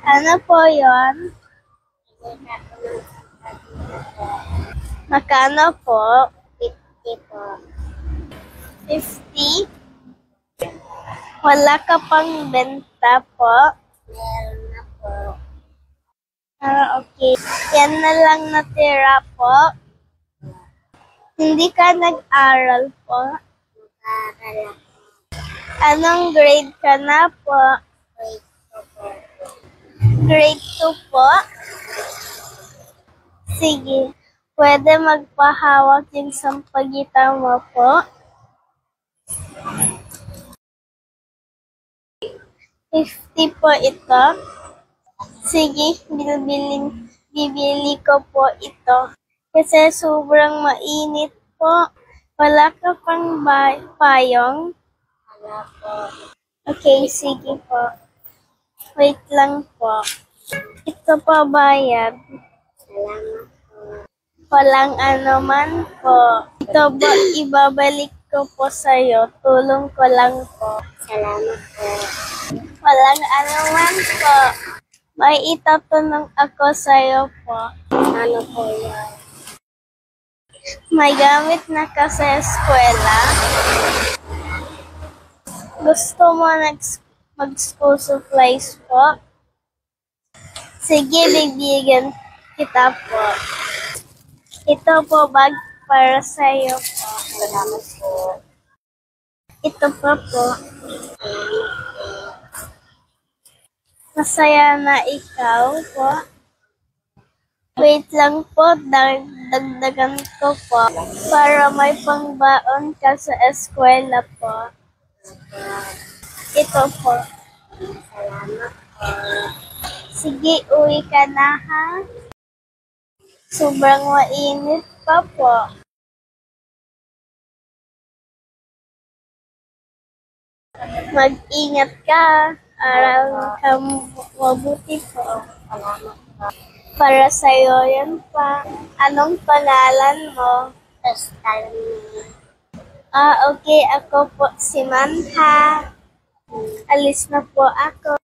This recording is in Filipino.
Ano po yon? Magkano po? 50 po. 50? Wala ka pang benta po? Meron na po. Okay. Yan na lang natira po. Hindi ka nag-aral po? Nag-aaral ako. Anong grade ka na po? Grade 2 po. Grade 2 po? Sige. Pwede magpahawak yung sampagita mo po? 50 po ito. Sige, bibili ko po ito. Kasi sobrang mainit po. Wala ka pang payong? Wala po. Okay, sige po. Wait lang po. Ito po bayad. Salamat po. Walang anuman po. Ito ba ibabalik ko po sa'yo? Tulong ko lang po. Salamat po. Walang anuman po. May itatanong ako sa'yo po. Ano po yan? May gamit na ka sa eskwela? Gusto mo mag-school supplies po? Sige, bibigyan kita po. Ito po bag para sa'yo po. Salamat po. Ito pa po. Masaya na ikaw po. Wait lang po, dagdagan ko po para may pangbaon ka sa eskwela po. Ito po. Salamat po. Sige, uwi ka na ha. Sobrang mainit pa po. Mag-ingat ka. Aral ka mabuti po. Salamat po. Para sa'yo yan pa. Anong pangalan mo? Crystal. Okay. Ako po si Manha. Alis na po ako.